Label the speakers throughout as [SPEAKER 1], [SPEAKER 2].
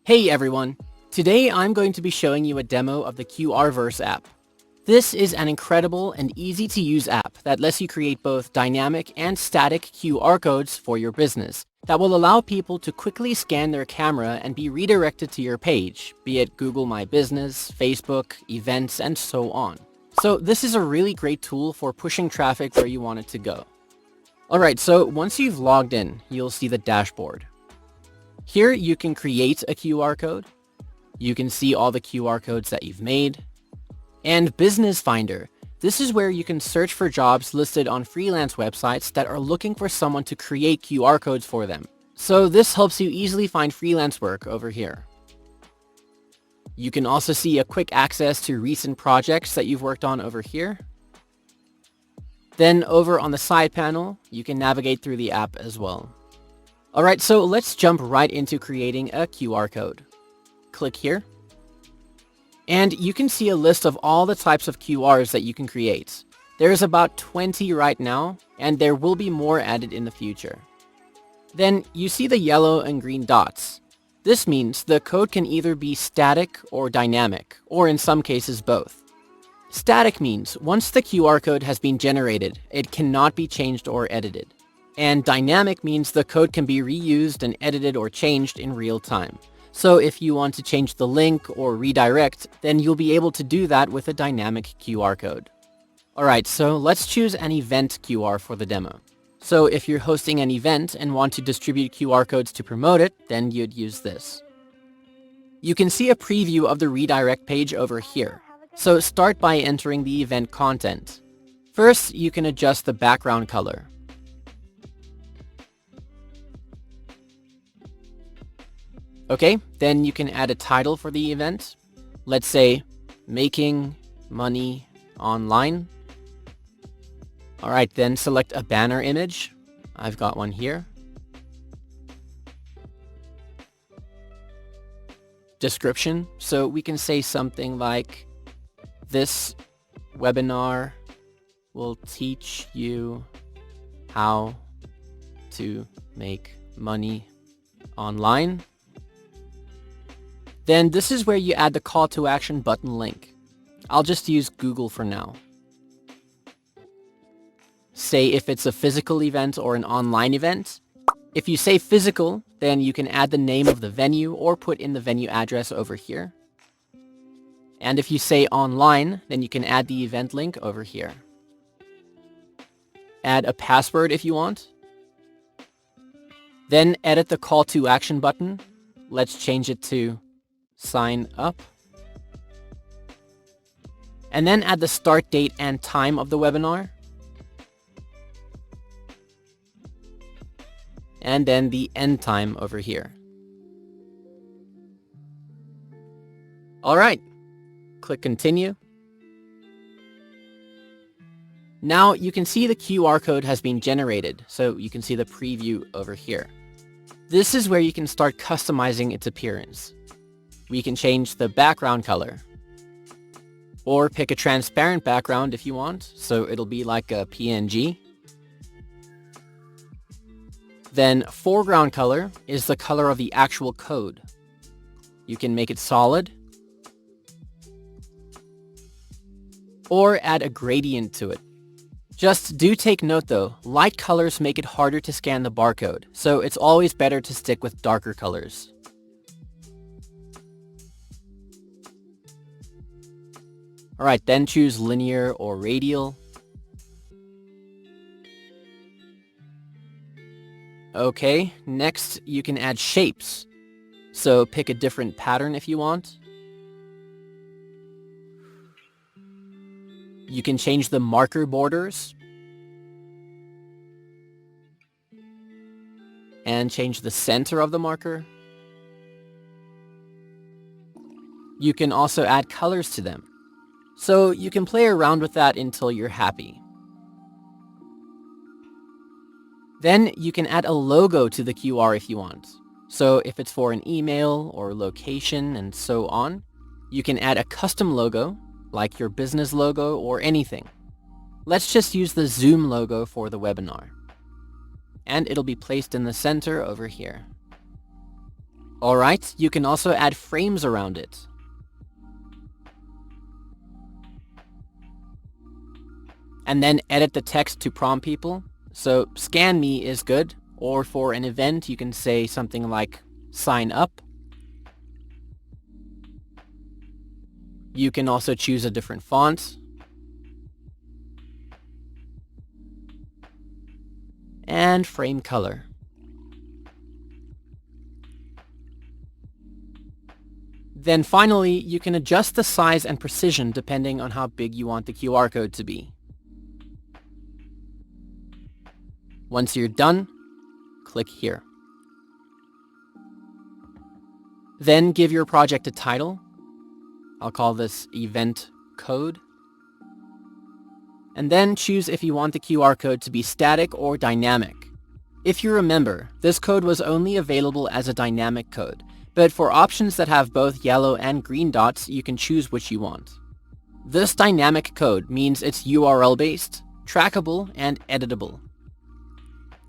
[SPEAKER 1] Hey everyone! Today I'm going to be showing you a demo of the QRverse app. This is an incredible and easy-to-use app that lets you create both dynamic and static QR codes for your business that will allow people to quickly scan their camera and be redirected to your page, be it Google My Business, Facebook, events, and so on. So this is a really great tool for pushing traffic where you want it to go. Alright, so once you've logged in, you'll see the dashboard. Here you can create a QR code, you can see all the QR codes that you've made, and Business Finder. This is where you can search for jobs listed on freelance websites that are looking for someone to create QR codes for them. So this helps you easily find freelance work over here. You can also see a quick access to recent projects that you've worked on over here. Then over on the side panel, you can navigate through the app as well. Alright, so let's jump right into creating a QR code. Click here. And you can see a list of all the types of QRs that you can create. There's about 20 right now, and there will be more added in the future. Then you see the yellow and green dots. This means the code can either be static or dynamic, or in some cases both. Static means once the QR code has been generated, it cannot be changed or edited. And dynamic means the code can be reused and edited or changed in real time. So if you want to change the link or redirect, then you'll be able to do that with a dynamic QR code. Alright, so let's choose an event QR for the demo. So if you're hosting an event and want to distribute QR codes to promote it, then you'd use this. You can see a preview of the redirect page over here. So start by entering the event content. First, you can adjust the background color. Okay, then you can add a title for the event. Let's say, Making Money Online. Alright, then select a banner image. I've got one here. Description, so we can say something like, this webinar will teach you how to make money online. Then this is where you add the call to action button link. I'll just use Google for now. Say if it's a physical event or an online event. If you say physical, then you can add the name of the venue or put in the venue address over here. And if you say online, then you can add the event link over here. Add a password if you want. Then edit the call to action button. Let's change it to sign up. And then add the start date and time of the webinar. And then the end time over here. Alright, click continue. Now you can see the QR code has been generated, so you can see the preview over here. This is where you can start customizing its appearance. We can change the background color, or pick a transparent background if you want, so it'll be like a PNG. Then foreground color is the color of the actual code. You can make it solid, or add a gradient to it. Just do take note though, light colors make it harder to scan the barcode, so it's always better to stick with darker colors. Alright, then choose linear or radial. Okay, next you can add shapes. So pick a different pattern if you want. You can change the marker borders. And change the center of the marker. You can also add colors to them. So you can play around with that until you're happy. Then you can add a logo to the QR if you want. So if it's for an email or location and so on, you can add a custom logo, like your business logo or anything. Let's just use the Zoom logo for the webinar. And it'll be placed in the center over here. Alright, you can also add frames around it. And then edit the text to prompt people. So scan me is good, or for an event you can say something like sign up. You can also choose a different font. And frame color. Then finally, you can adjust the size and precision depending on how big you want the QR code to be. Once you're done, click here. Then give your project a title. I'll call this Event Code. And then choose if you want the QR code to be static or dynamic. If you remember, this code was only available as a dynamic code, but for options that have both yellow and green dots, you can choose which you want. This dynamic code means it's URL-based, trackable, and editable.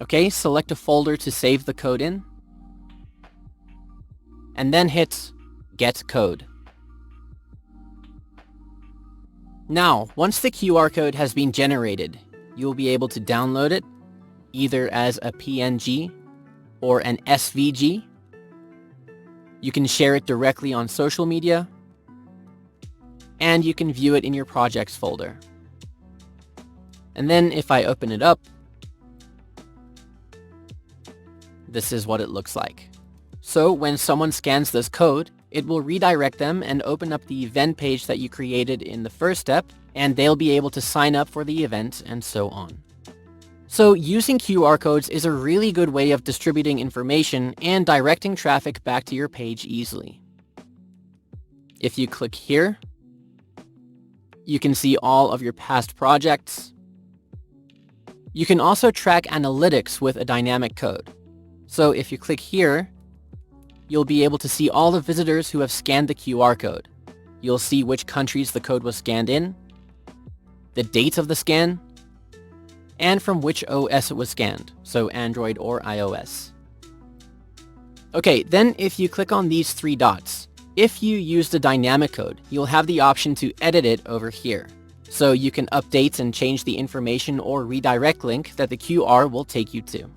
[SPEAKER 1] Okay, select a folder to save the code in, and then hit Get Code. Now, once the QR code has been generated, you'll be able to download it, either as a PNG or an SVG. You can share it directly on social media, and you can view it in your projects folder. And then if I open it up, this is what it looks like. So when someone scans this code, it will redirect them and open up the event page that you created in the first step, and they'll be able to sign up for the event and so on. So using QR codes is a really good way of distributing information and directing traffic back to your page easily. If you click here, you can see all of your past projects. You can also track analytics with a dynamic code. So if you click here, you'll be able to see all the visitors who have scanned the QR code. You'll see which countries the code was scanned in, the date of the scan, and from which OS it was scanned, so Android or iOS. Okay, then if you click on these three dots, if you use the dynamic code, you'll have the option to edit it over here. So you can update and change the information or redirect link that the QR will take you to.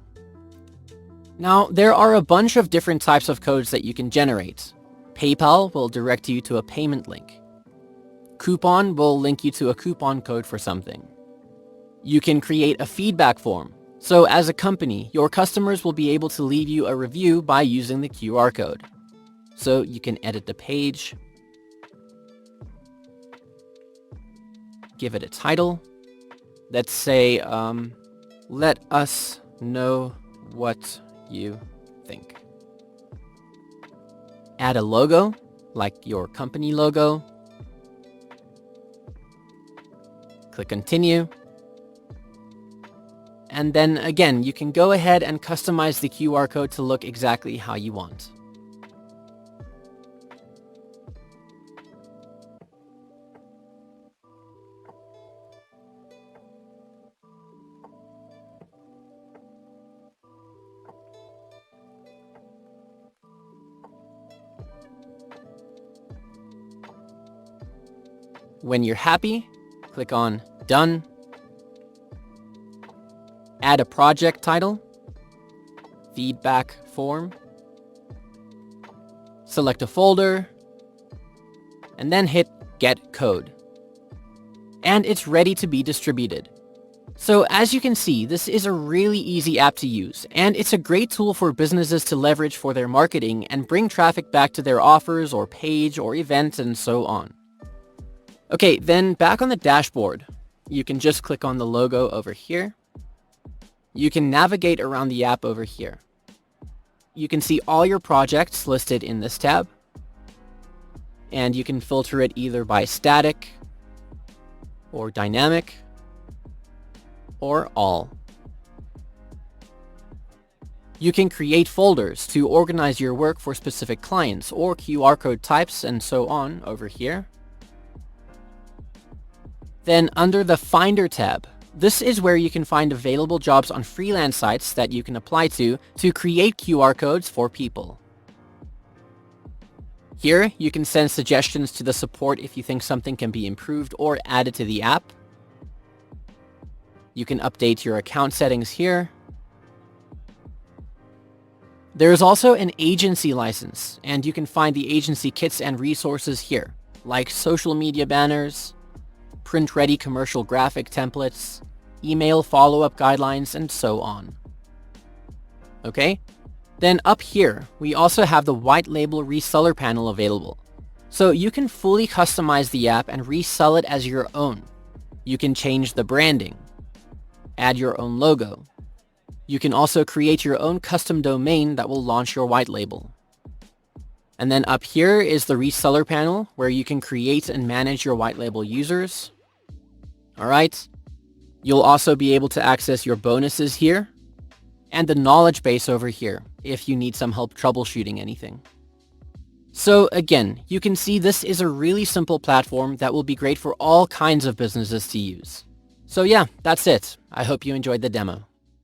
[SPEAKER 1] Now, there are a bunch of different types of codes that you can generate. PayPal will direct you to a payment link. Coupon will link you to a coupon code for something. You can create a feedback form. So as a company, your customers will be able to leave you a review by using the QR code. So you can edit the page, give it a title. Let's say, let us know what you think. Add a logo, like your company logo. Click continue. And then again, you can go ahead and customize the QR code to look exactly how you want. When you're happy, click on Done. Add a project title, feedback form, select a folder, and then hit Get Code. And it's ready to be distributed. So as you can see, this is a really easy app to use, and it's a great tool for businesses to leverage for their marketing and bring traffic back to their offers or page or events and so on. Okay, then back on the dashboard, you can just click on the logo over here. You can navigate around the app over here. You can see all your projects listed in this tab, and you can filter it either by static or dynamic or all. You can create folders to organize your work for specific clients or QR code types and so on over here. Then under the Finder tab, this is where you can find available jobs on freelance sites that you can apply to create QR codes for people. Here, you can send suggestions to the support if you think something can be improved or added to the app. You can update your account settings here. There is also an agency license, and you can find the agency kits and resources here, like social media banners, print-ready commercial graphic templates, email follow-up guidelines, and so on. Okay? Then up here, we also have the white label reseller panel available. So you can fully customize the app and resell it as your own. You can change the branding, add your own logo. You can also create your own custom domain that will launch your white label. And then up here is the reseller panel where you can create and manage your white label users. All right. You'll also be able to access your bonuses here and the knowledge base over here if you need some help troubleshooting anything. So again, you can see this is a really simple platform that will be great for all kinds of businesses to use. So yeah, that's it. I hope you enjoyed the demo.